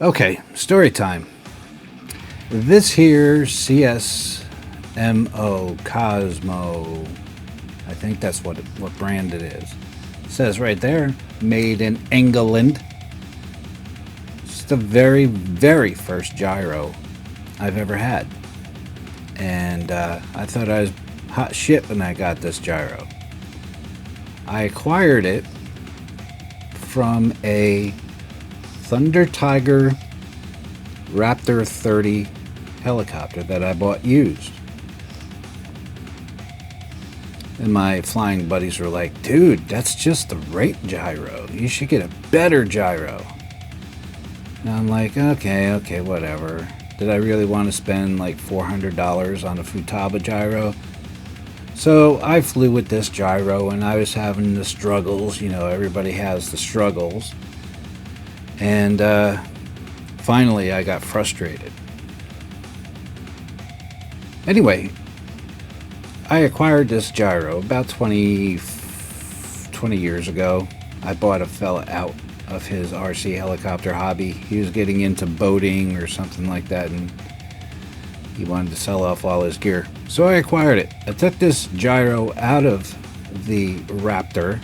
Okay, story time. This here CSMO Cosmo, I think that's what brand it is. It says right there, made in England. It's the very, very first gyro I've ever had. And I thought I was hot shit when I got this gyro. I acquired it from a Thunder Tiger Raptor 30 helicopter that I bought used. And my flying buddies were like, dude, that's just the rate gyro. You should get a better gyro. And I'm like, okay, whatever. Did I really want to spend like $400 on a Futaba gyro? So I flew with this gyro and I was having the struggles. You know, everybody has the struggles. And finally I got frustrated. Anyway, I acquired this gyro about 20 years ago. I bought a fella out of his RC helicopter hobby. He was getting into boating or something like that, and he wanted to sell off all his gear. So I acquired it. I took this gyro out of the Raptor,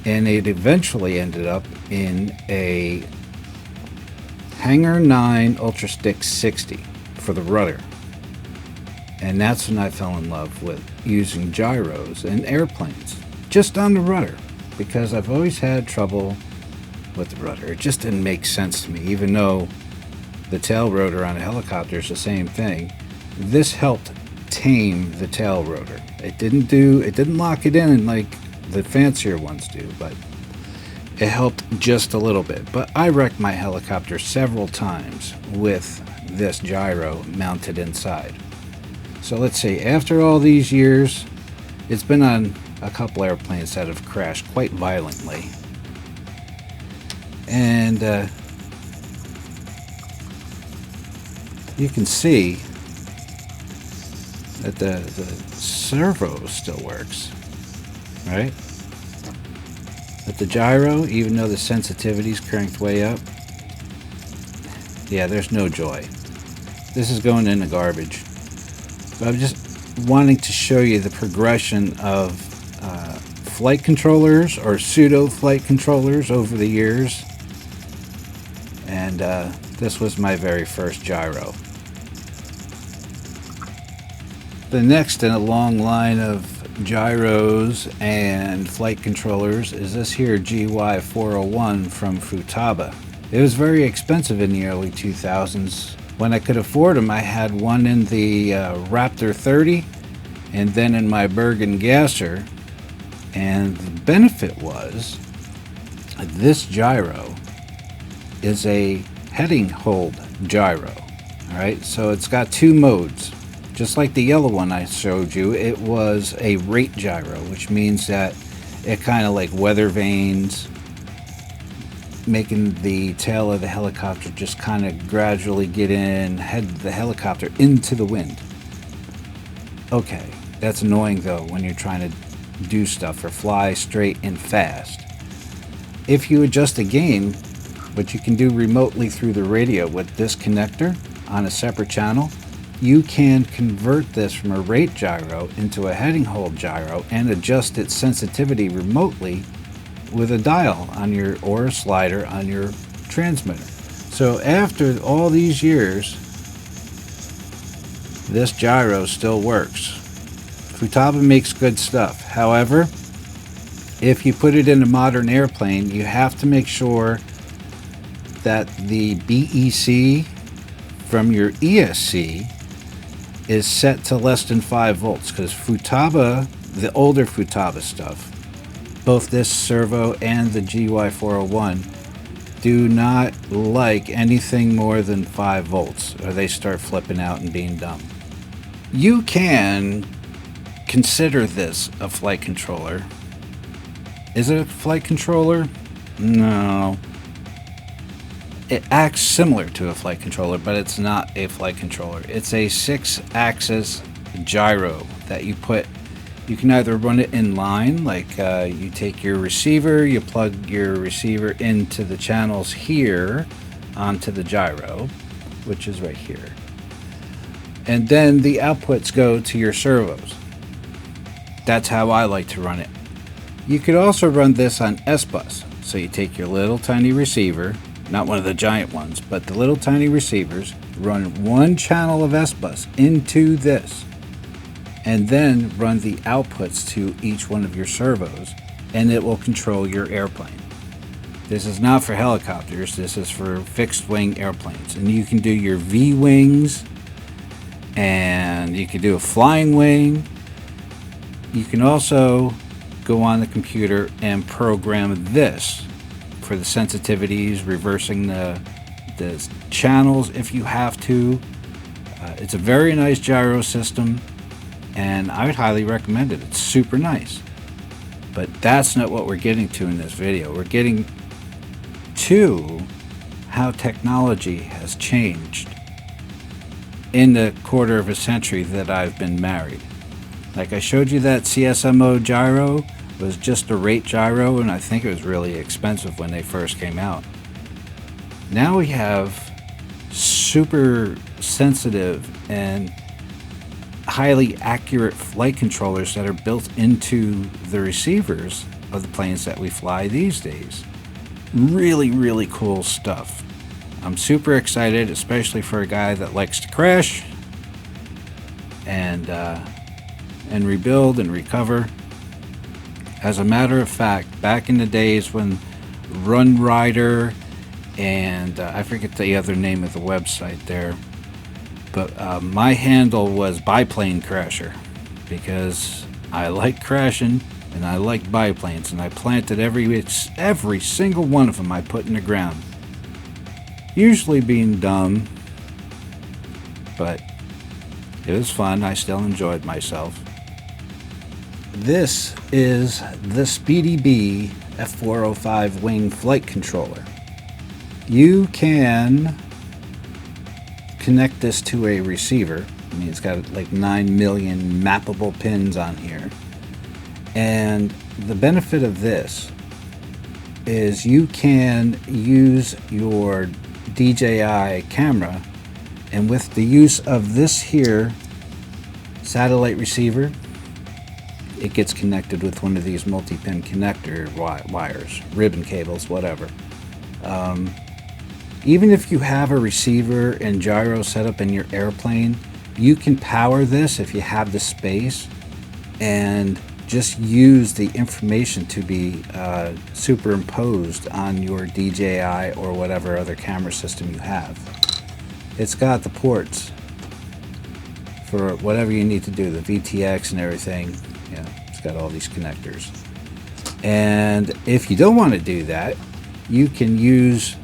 and it eventually ended up in a Hangar 9 Ultra Stick 60 for the rudder. And that's when I fell in love with using gyros in airplanes, just on the rudder, because I've always had trouble with the rudder. It just didn't make sense to me, even though the tail rotor on a helicopter is the same thing. This helped tame the tail rotor. It didn't lock it in like the fancier ones do, but it helped just a little bit. But I wrecked my helicopter several times with this gyro mounted inside. So let's see, after all these years, it's been on a couple airplanes that have crashed quite violently. And you can see that the servo still works, right? But the gyro, even though the sensitivity's cranked way up, yeah, there's no joy. This is going in the garbage. But I'm just wanting to show you the progression of flight controllers or pseudo flight controllers over the years. And this was my very first gyro. The next in a long line of gyros and flight controllers is this here GY401 from Futaba. It was very expensive in the early 2000s. When I could afford them, I had one in the Raptor 30 and then in my Bergen Gasser. And the benefit was this gyro is a heading hold gyro. All right, so it's got two modes. Just like the yellow one I showed you, it was a rate gyro, which means that it kind of like weather vanes, making the tail of the helicopter just kind of gradually get in, head the helicopter into the wind. Okay, that's annoying though when you're trying to do stuff or fly straight and fast. If you adjust the gain, which you can do remotely through the radio with this connector on a separate channel, you can convert this from a rate gyro into a heading hold gyro and adjust its sensitivity remotely with a dial on your or a slider on your transmitter. So after all these years, this gyro still works. Futaba makes good stuff. However, if you put it in a modern airplane, you have to make sure that the BEC from your ESC is set to less than 5 volts, because Futaba, the older Futaba stuff, both this servo and the GY401, do not like anything more than 5 volts, or they start flipping out and being dumb. You can consider this a flight controller. Is it a flight controller? No. It acts similar to a flight controller, but it's not a flight controller. It's a 6-axis gyro that you put. You can either run it in line, like you take your receiver, you plug your receiver into the channels here onto the gyro, which is right here. And then the outputs go to your servos. That's how I like to run it. You could also run this on S-Bus. So you take your little tiny receiver, not one of the giant ones, but the little tiny receivers, run one channel of S-Bus into this, and then run the outputs to each one of your servos, and it will control your airplane. This is not for helicopters, this is for fixed wing airplanes. And you can do your V-wings, and you can do a flying wing. You can also go on the computer and program this for the sensitivities, reversing the channels if you have to. It's a very nice gyro system, and I would highly recommend it. It's super nice. But that's not what we're getting to in this video. We're getting to how technology has changed in the quarter of a century that I've been married. Like I showed you, that CSMO gyro was just a rate gyro, and I think it was really expensive when they first came out. Now we have super sensitive and highly accurate flight controllers that are built into the receivers of the planes that we fly these days. Really, really cool stuff. I'm super excited, especially for a guy that likes to crash and rebuild and recover. As a matter of fact, back in the days when Run Rider and I forget the other name of the website there, but my handle was Biplane Crasher, because I like crashing and I like biplanes, and I planted every single one of them I put in the ground. Usually being dumb, but it was fun. I still enjoyed myself. This is the Speedy Bee F405 wing flight controller. You can connect this to a receiver. I mean, it's got like 9 million mappable pins on here. And the benefit of this is you can use your DJI camera, and with the use of this here satellite receiver, it gets connected with one of these multi-pin connector wires, ribbon cables, whatever. Even if you have a receiver and gyro set up in your airplane, you can power this if you have the space and just use the information to be superimposed on your DJI or whatever other camera system you have. It's got the ports for whatever you need to do, the VTX and everything. Yeah, it's got all these connectors. And if you don't want to do that, you can use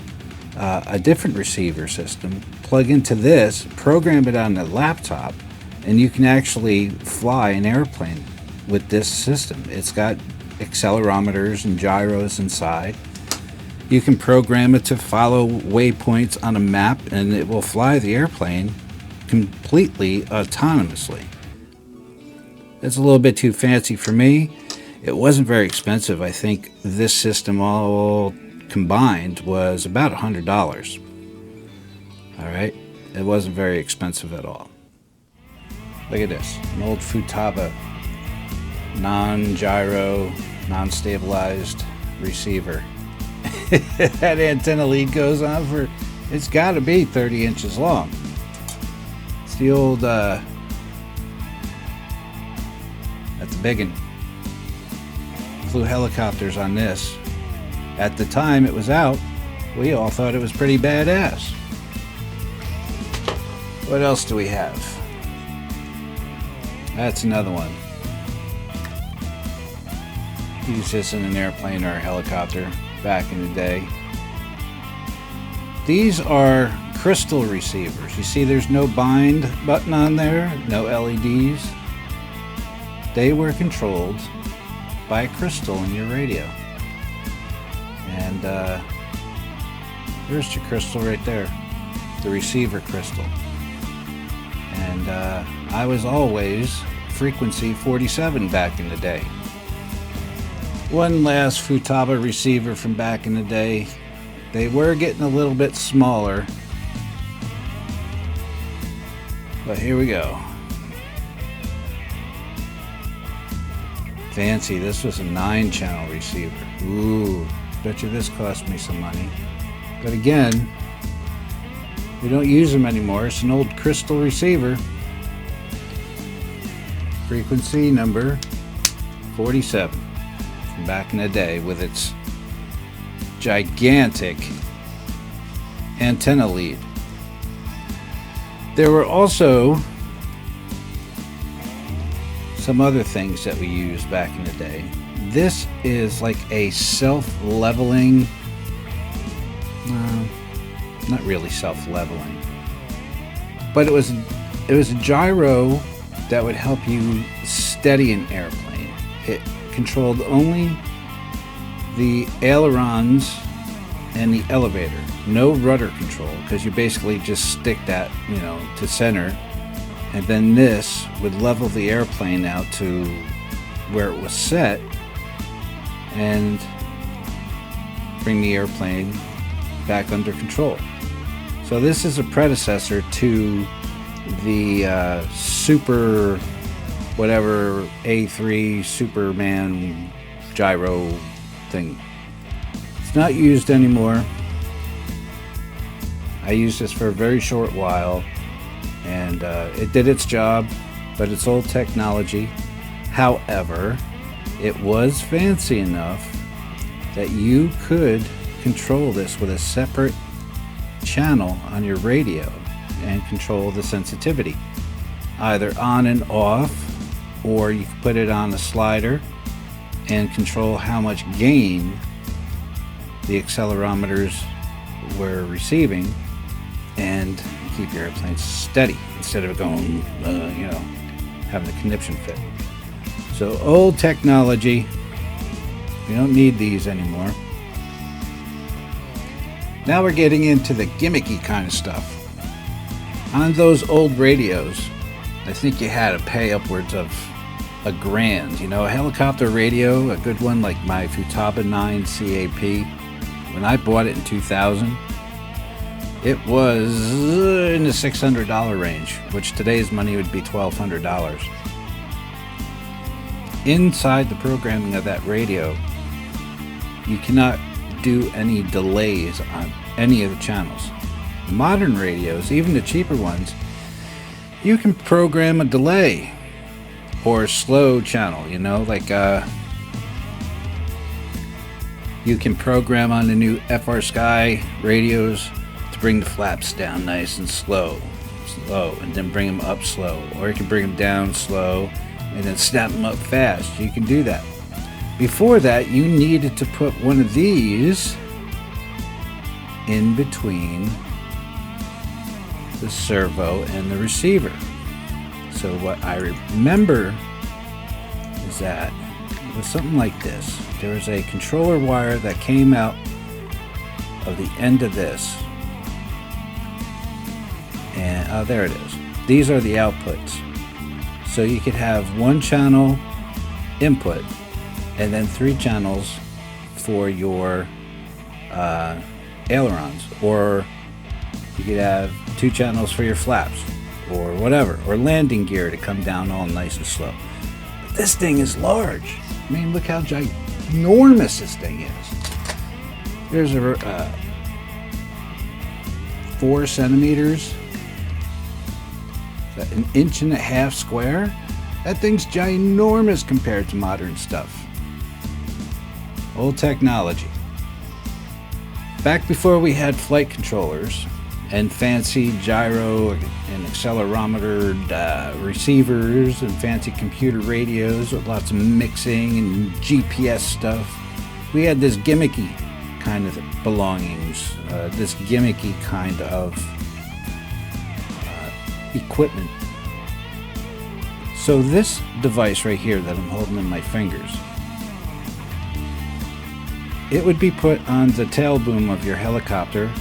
a different receiver system, plug into this, program it on the laptop, and you can actually fly an airplane with this system. It's got accelerometers and gyros inside. You can program it to follow waypoints on a map, and it will fly the airplane completely autonomously. It's a little bit too fancy for me. It wasn't very expensive. I think this system all combined was about $100. All right, it wasn't very expensive at all. Look at this, an old Futaba non-gyro, non-stabilized receiver. That antenna lead goes on for, it's got to be 30 inches long. It's the old, that's a big one. Flew helicopters on this. At the time it was out, we all thought it was pretty badass. What else do we have? That's another one. Use this in an airplane or a helicopter back in the day. These are crystal receivers. You see there's no bind button on there, no LEDs. They were controlled by a crystal in your radio. And There's your crystal right there, the receiver crystal. And I was always frequency 47 back in the day. One last Futaba receiver from back in the day. They were getting a little bit smaller, but here we go. Fancy, this was a 9-channel receiver. Ooh, bet you this cost me some money. But again, we don't use them anymore. It's an old crystal receiver. Frequency number 47 from back in the day with its gigantic antenna lead. There were also some other things that we used back in the day. This is like a self-leveling, not really self-leveling, but it was a gyro that would help you steady an airplane. It controlled only the ailerons and the elevator, no rudder control, because you basically just stick that, to center, and then this would level the airplane out to where it was set and bring the airplane back under control. So this is a predecessor to the super whatever A3 Superman gyro thing. It's not used anymore. I used this for a very short while, and it did its job, but it's old technology. However, it was fancy enough that you could control this with a separate channel on your radio and control the sensitivity, either on and off, or you could put it on a slider and control how much gain the accelerometers were receiving and keep your airplane steady instead of going, having a conniption fit. So old technology, we don't need these anymore. Now we're getting into the gimmicky kind of stuff. On those old radios, I think you had to pay upwards of $1,000. A helicopter radio, a good one like my Futaba 9 CAP, when I bought it in 2000, it was in the $600 range, which today's money would be $1,200. Inside the programming of that radio, you cannot do any delays on any of the channels. Modern radios, even the cheaper ones, you can program a delay or a slow channel, you can program on the new FR Sky radios to bring the flaps down nice and slow, and then bring them up slow, or you can bring them down slow and then snap them up fast. You can do that. Before that, you needed to put one of these in between the servo and the receiver. So what I remember is that it was something like this. There was a controller wire that came out of the end of this, and there it is. These are the outputs. So you could have one channel input and then 3 channels for your ailerons, or you could have 2 channels for your flaps, or whatever, or landing gear to come down all nice and slow. But this thing is large. I mean, look how ginormous this thing is. There's a 4 centimeters, an 1.5 inches square. That thing's ginormous compared to modern stuff. Old technology. Back before we had flight controllers and fancy gyro and accelerometer receivers and fancy computer radios with lots of mixing and GPS stuff, we had this gimmicky kind of belongings, this gimmicky kind of equipment. So this device right here that I'm holding in my fingers, it would be put on the tail boom of your helicopter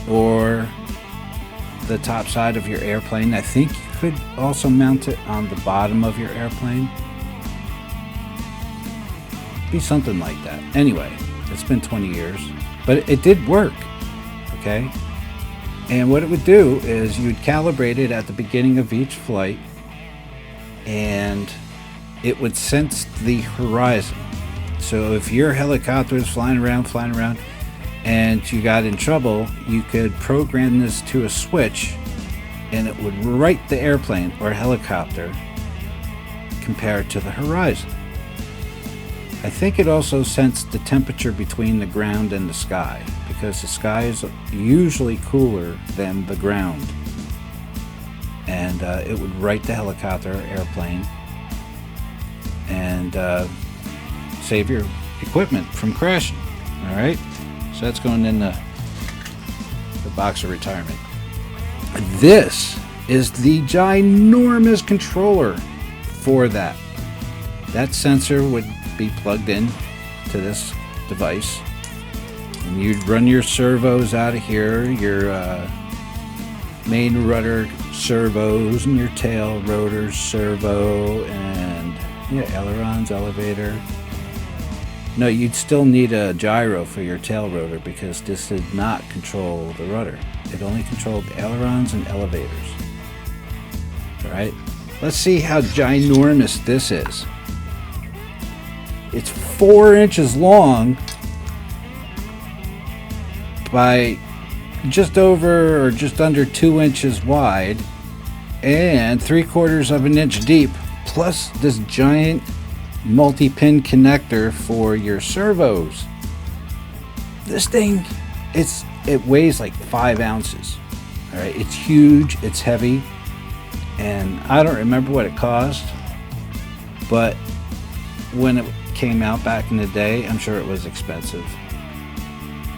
or the top side of your airplane. I think you could also mount it on the bottom of your airplane. Be something like that. Anyway, it's been 20 years, but it did work. Okay? And what it would do is you'd calibrate it at the beginning of each flight, and it would sense the horizon. So if your helicopter is flying around, and you got in trouble, you could program this to a switch, and it would right the airplane or helicopter compared to the horizon. I think it also sensed the temperature between the ground and the sky, because the sky is usually cooler than the ground. And it would right the helicopter or airplane and save your equipment from crashing. All right? So that's going in the box of retirement. This is the ginormous controller for that. That sensor would be plugged in to this device, and you'd run your servos out of here, your main rudder servos and your tail rotor servo, and ailerons, elevator. No, you'd still need a gyro for your tail rotor, because this did not control the rudder. It only controlled the ailerons and elevators. Alright, let's see how ginormous this is. It's 4 inches long by just over or just under 2 inches wide and 3/4 of an inch deep, plus this giant multi-pin connector for your servos. This thing, it weighs like 5 ounces. All right, it's huge, it's heavy, and I don't remember what it cost, but when it came out back in the day, I'm sure it was expensive.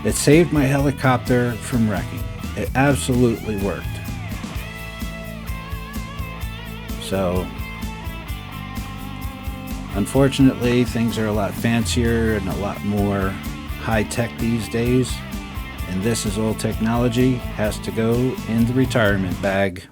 It saved my helicopter from wrecking. It absolutely worked. So unfortunately, things are a lot fancier and a lot more high-tech these days, and this is old technology, has to go in the retirement bag.